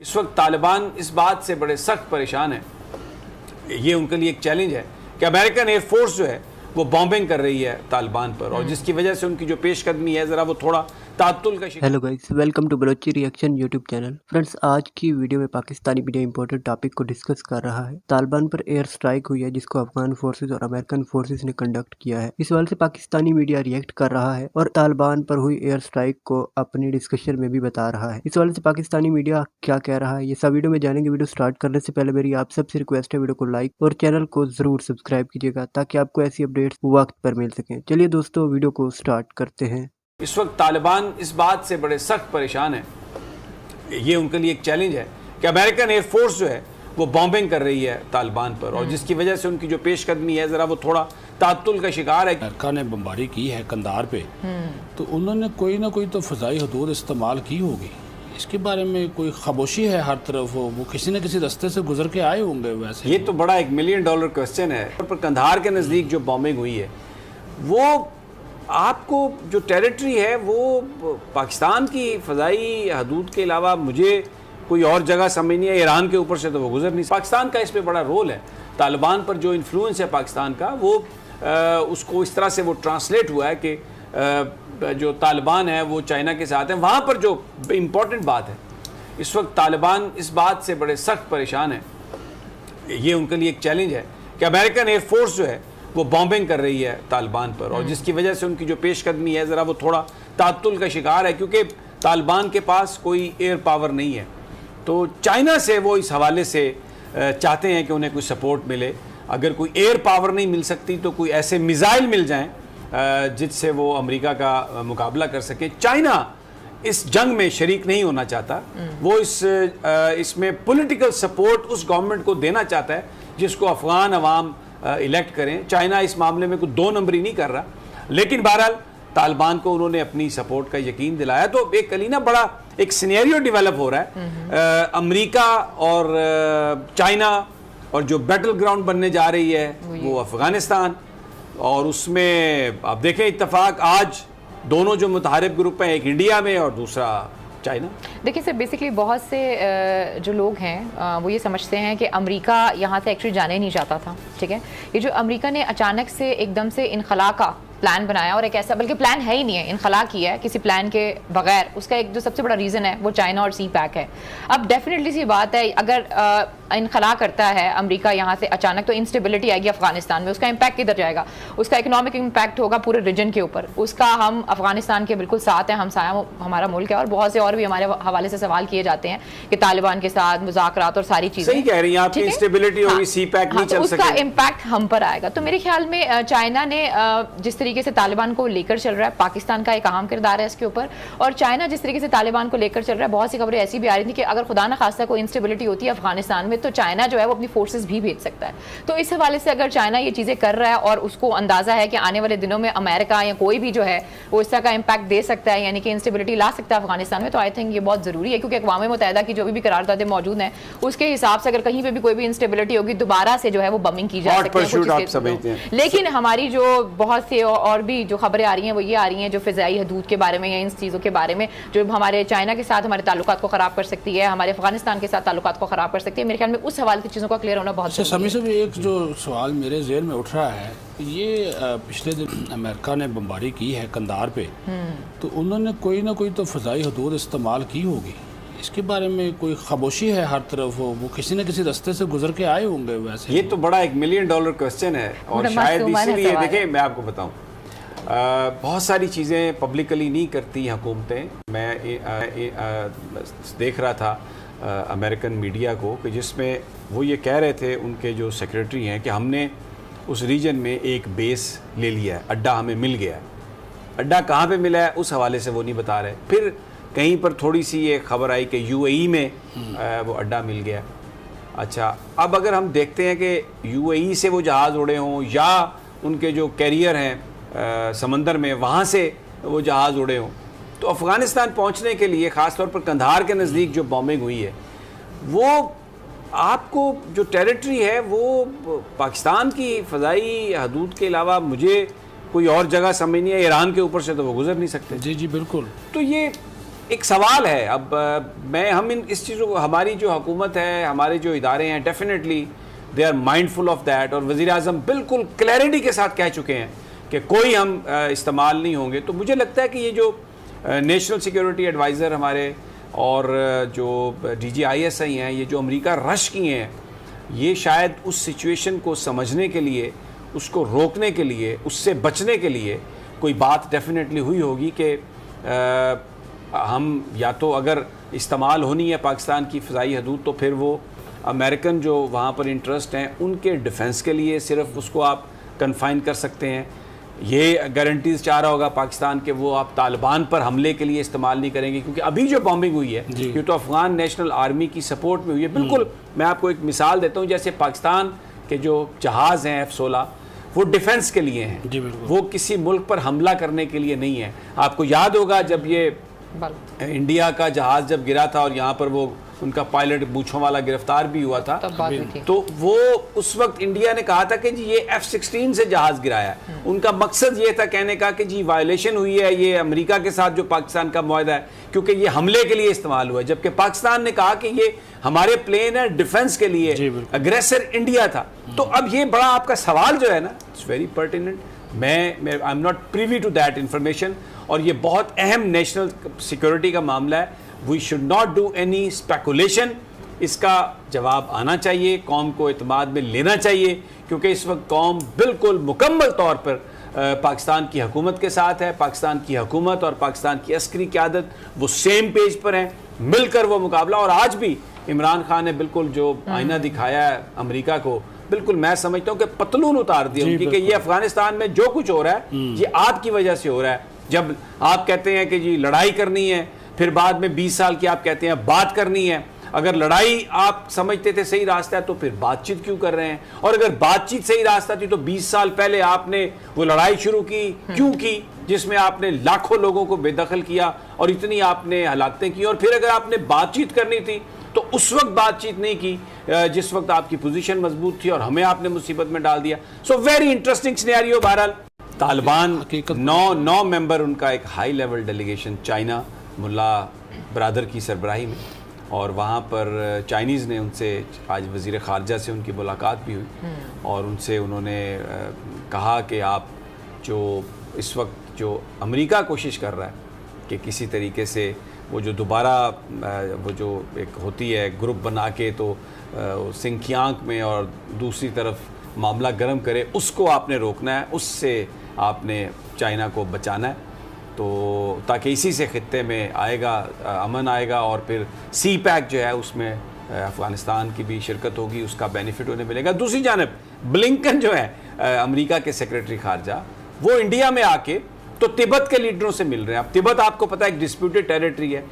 इस वक्त तालिबान इस बात से बड़े सख्त परेशान है, ये उनके लिए एक चैलेंज है कि अमेरिकन एयरफोर्स जो है वो बॉम्बिंग कर रही है तालिबान पर, और जिसकी वजह से उनकी जो पेशकदमी है ज़रा वो थोड़ा तातुल का शिकार। Hello guys, welcome to Balochi reaction YouTube channel. Friends, आज की वीडियो में पाकिस्तानी मीडिया इंपॉर्टेंट टॉपिक को डिस्कस कर रहा है। तालिबान पर एयर स्ट्राइक हुई है जिसको अफगान फोर्सेस और अमेरिकन फोर्सेस ने कंडक्ट किया है। इस सवाल से पाकिस्तानी मीडिया रिएक्ट कर रहा है और तालिबान पर हुई एयर स्ट्राइक को अपनी डिस्कशन में भी बता रहा है। इस सवाल से पाकिस्तानी मीडिया क्या कह रहा है ये सब वीडियो में जानेंगे। वीडियो स्टार्ट करने से पहले मेरी आप सबसे रिक्वेस्ट है, वीडियो को लाइक और चैनल को जरूर सब्सक्राइब कीजिएगा ताकि आपको ऐसी अपडेट्स वक्त पर मिल सके। चलिए दोस्तों, वीडियो को स्टार्ट करते हैं। इस वक्त तालिबान इस बात से बड़े सख्त परेशान है, ये उनके लिए एक चैलेंज है कि अमेरिकन एयरफोर्स जो है वो बॉम्बिंग कर रही है तालिबान पर, और जिसकी वजह से उनकी जो पेशकदमी है ज़रा वो थोड़ा तातुल का शिकार है। अमेरिका ने बमबारी की है कंधार पे, तो उन्होंने कोई ना कोई तो फ़ज़ाई हदूद इस्तेमाल की होगी। इसके बारे में कोई खामोशी है हर तरफ, वो किसी न किसी रास्ते से गुजर के आए होंगे। वैसे ये तो बड़ा एक $1 मिलियन क्वेश्चन है। पर कंधार के नज़दीक जो बॉम्बिंग हुई है वो आपको जो टेरिटरी है वो पाकिस्तान की फ़ज़ाई हदूद के अलावा मुझे कोई और जगह समझ नहीं है। ईरान के ऊपर से तो वो गुजर नहीं। पाकिस्तान का इसमें बड़ा रोल है। तालिबान पर जो इन्फ्लुएंस है पाकिस्तान का वो उसको इस तरह से वो ट्रांसलेट हुआ है कि जो तालिबान है वो चाइना के साथ है। वहाँ पर जो इम्पोर्टेंट बात है, इस वक्त तालिबान इस बात से बड़े सख्त परेशान है, ये उनके लिए एक चैलेंज है कि अमेरिकन एयरफोर्स जो है वो बॉम्बिंग कर रही है तालिबान पर, और जिसकी वजह से उनकी जो पेशकदमी है ज़रा वो थोड़ा तातुल का शिकार है, क्योंकि तालिबान के पास कोई एयर पावर नहीं है। तो चाइना से वो इस हवाले से चाहते हैं कि उन्हें कोई सपोर्ट मिले। अगर कोई एयर पावर नहीं मिल सकती तो कोई ऐसे मिज़ाइल मिल जाएं जिससे वो अमेरिका का मुकाबला कर सके। चाइना इस जंग में शरीक नहीं होना चाहता। वो इसमें पॉलिटिकल सपोर्ट उस गवर्नमेंट को देना चाहता है जिसको अफगान अवाम इलेक्ट करें। चाइना इस मामले में कोई 2 नंबरी नहीं कर रहा, लेकिन बहरहाल तालिबान को उन्होंने अपनी सपोर्ट का यकीन दिलाया। तो एक कलीना बड़ा एक सिनेरियो डेवलप हो रहा है। अमेरिका और चाइना, और जो बैटल ग्राउंड बनने जा रही है वो अफगानिस्तान, और उसमें आप देखें इत्तेफाक आज दोनों जो मुतहारिब ग्रुप हैं, एक इंडिया में और दूसरा चाइना। देखिए सर, बेसिकली बहुत से जो लोग हैं वो ये समझते हैं कि अमेरिका यहाँ से एक्चुअली जाने ही नहीं चाहता था। ठीक है, ये जो अमेरिका ने अचानक से एकदम से इनखला का प्लान बनाया, और एक ऐसा बल्कि प्लान है ही नहीं है, इनखला किया है किसी प्लान के बगैर, उसका एक जो सबसे बड़ा रीज़न है वो चाइना और सी पैक है। अब डेफिनेटली सी बात है, अगर इनखला करता है अमेरिका यहाँ से अचानक, तो इंस्टेबिलिटी आएगी अफगानिस्तान में। उसका इम्पैक्ट किधर जाएगा? उसका इकोनॉमिक इम्पैक्ट होगा पूरे रीजन के ऊपर। उसका हम अफगानिस्तान के बिल्कुल साथ हैं, हमसाया हमारा मुल्क है, और बहुत से और भी हमारे हवाले से सवाल किए जाते हैं कि तालिबान के साथ मुज़ाकरात और सारी चीज़ें। सही कह रही हैं आप, इंस्टेबिलिटी होगी, सी पैक नहीं चल सकेगा, उसका इम्पैक्ट हम पर आएगा। तो मेरे ख्याल में चाइना ने जिस तरीके से तालिबान को लेकर चल रहा है, पाकिस्तान का एक अहम किरदार है इसके ऊपर, और चाइना जिस तरीके से तालिबान को लेकर चल रहा है, बहुत सी खबरें ऐसी भी आ रही थी कि अगर खुदा न खास्ता कोई इंस्टेबिलिटी होती है अफगानिस्तान में तो चाइना जो है वो अपनी फोर्सेस भी भेज सकता है। तो इस हवाले से अगर चाइना ये चीज़ें कर रहा है और उसको अंदाजा है कि आने वाले दिनों में अमेरिका या कोई भी जो है वो इस तरह का इम्पैक्ट दे सकता है, यानी कि इंस्टेबिलिटी ला सकता है अफगानिस्तान में, तो आई थिंक ये बहुत ज़रूरी है। क्योंकि अक़वाम मुत्तहिदा की जो भी करारदादें मौजूद हैं उसके हिसाब से अगर कहीं पर भी कोई भी इंस्टेबिलिटी होगी, दोबारा से जो है वो बमिंग की जा सकती है। लेकिन हमारी जो बहुत से और भी जो खबरें आ रही हैं वो ये आ रही हैं जो फ़िज़ाई हदूद के बारे में या इन चीज़ों के बारे में, जो हमारे चाइना के साथ हमारे ताल्लुकात को ख़राब कर सकती है, हमारे अफगानिस्तान के साथ ताल्लुकात को ख़राब कर सकती है। मेरे ख्याल में उस हवाले की चीज़ों का क्लियर होना बहुत समी से भी एक जो सवाल मेरे ज़हन में उठ रहा है, ये पिछले दिन अमेरिका ने बमबारी की है कंधार पे, तो उन्होंने कोई ना कोई तो फ़ज़ाई हदूद इस्तेमाल की होगी। इसके बारे में कोई खामोशी है हर तरफ, वो किसी न किसी रास्ते से गुजर के आए होंगे। वैसे ये तो बड़ा एक $1 मिलियन क्वेश्चन है, और शायद इसीलिए देखिए मैं आपको बताऊं, बहुत सारी चीज़ें पब्लिकली नहीं करती हुकूमतें। मैं देख रहा था अमेरिकन मीडिया को कि जिसमें वो ये कह रहे थे, उनके जो सेक्रेटरी हैं, कि हमने उस रीजन में एक बेस ले लिया है, अड्डा हमें मिल गया है। अड्डा कहाँ पे मिला है उस हवाले से वो नहीं बता रहे। फिर कहीं पर थोड़ी सी ये खबर आई कि UAE में वो अड्डा मिल गया। अच्छा, अब अगर हम देखते हैं कि UAE से वो जहाज़ उड़े हों या उनके जो कैरियर हैं समंदर में वहाँ से वो जहाज़ उड़े हों, तो अफ़गानिस्तान पहुँचने के लिए ख़ासतौर पर कंधार के नज़दीक जो बॉम्बिंग हुई है, वो आपको जो टेरिटरी है वो पाकिस्तान की फ़ज़ाई हदूद के अलावा मुझे कोई और जगह समझ नहीं है। ईरान के ऊपर से तो वो गुजर नहीं सकते। जी जी बिल्कुल। तो ये एक सवाल है अब हम इस चीज़ों को, हमारी जो हुकूमत है, हमारे जो इदारे हैं, definitely they are mindful of that, और वज़ीर आज़म बिल्कुल क्लैरिटी के साथ कह चुके हैं कि कोई हम इस्तेमाल नहीं होंगे। तो मुझे लगता है कि ये जो नेशनल सिक्योरिटी एडवाइज़र हमारे और जो DGISI हैं, ये जो अमेरिका रश किए हैं, ये शायद उस सिचुएशन को समझने के लिए, उसको रोकने के लिए, उससे बचने के लिए कोई बात डेफिनेटली हुई होगी कि हम या तो अगर इस्तेमाल होनी है पाकिस्तान की फ़िज़ाई हदूद, तो फिर वो अमेरिकन जो वहाँ पर इंटरेस्ट हैं उनके डिफेंस के लिए सिर्फ उसको आप कन्फाइन कर सकते हैं। ये गारंटीज चाह रहा होगा पाकिस्तान के वो आप तालिबान पर हमले के लिए इस्तेमाल नहीं करेंगे, क्योंकि अभी जो बॉम्बिंग हुई है ये तो अफगान नेशनल आर्मी की सपोर्ट में हुई है। बिल्कुल, मैं आपको एक मिसाल देता हूँ, जैसे पाकिस्तान के जो जहाज़ हैं F-16 वो डिफेंस के लिए हैं, वो किसी मुल्क पर हमला करने के लिए नहीं है। आपको याद होगा जब ये इंडिया का जहाज़ जब गिरा था और यहाँ पर वो उनका पायलट मूंछों वाला गिरफ्तार भी हुआ था, तो वो उस वक्त इंडिया ने कहा था कि जी ये F-16 से जहाज़ गिराया है। उनका मकसद ये था कहने का कि जी वायलेशन हुई है ये अमेरिका के साथ जो पाकिस्तान का मुआहदा है, क्योंकि ये हमले के लिए इस्तेमाल हुआ है, जबकि पाकिस्तान ने कहा कि ये हमारे प्लेन है डिफेंस के लिए, अग्रेसर इंडिया था। तो अब ये बड़ा आपका सवाल जो है ना, इट्स वेरी पर्टिनेंट। मैं I am not privy to that information, और ये बहुत अहम नेशनल सिक्योरिटी का मामला है। We should not do any speculation, इसका जवाब आना चाहिए, कौम को एतमाद में लेना चाहिए, क्योंकि इस वक्त कौम बिल्कुल मुकम्मल तौर पर पाकिस्तान की हुकूमत के साथ है। पाकिस्तान की हुकूमत और पाकिस्तान की अस्करी क़यादत वो सेम पेज पर हैं, मिलकर वो मुकाबला। और आज भी इमरान खान ने बिल्कुल जो आईना दिखाया है अमेरिका को, बिल्कुल मैं समझता हूँ कि पतलून उतार दी उनकी, कि ये अफगानिस्तान में जो कुछ हो रहा है ये आपकी वजह से हो रहा है। जब आप कहते हैं कि जी लड़ाई करनी है, फिर बाद में 20 साल की आप कहते हैं बात करनी है। अगर लड़ाई आप समझते थे सही रास्ता है तो फिर बातचीत क्यों कर रहे हैं? और अगर बातचीत सही रास्ता थी तो 20 साल पहले आपने वो लड़ाई शुरू की क्यों की, जिसमें आपने लाखों लोगों को बेदखल किया और इतनी आपने हलाकतें की? और फिर अगर आपने बातचीत करनी थी तो उस वक्त बातचीत नहीं की जिस वक्त आपकी पोजीशन मजबूत थी, और हमें आपने मुसीबत में डाल दिया। So very interesting scenario. बहरहाल तालिबान 9 मेंबर उनका एक हाई लेवल डेलीगेशन चाइना, मुल्ला ब्रादर की सरबराही में, और वहाँ पर चाइनीज़ ने उनसे आज वज़ीर ख़ारजा से उनकी मुलाकात भी हुई, और उनसे उन्होंने कहा कि आप जो इस वक्त जो अमेरिका कोशिश कर रहा है कि किसी तरीके से वो जो दोबारा वो जो एक होती है ग्रुप बना के तो सिंकियांग में और दूसरी तरफ मामला गर्म करे, उसको आपने रोकना है, उससे आपने चाइना को बचाना है, तो ताकि इसी से ख़ित्ते में आएगा अमन आएगा, और फिर सी पैक जो है उसमें अफ़गानिस्तान की भी शिरकत होगी, उसका बेनिफिट उन्हें मिलेगा। दूसरी जानब ब्लिंकन जो है अमेरिका के सेक्रेटरी ख़ारजा, वो इंडिया में आके तो तिब्बत के लीडरों से मिल रहे हैं। अब तिब्बत आपको पता है एक डिस्प्यूटेड टेरिटरी है।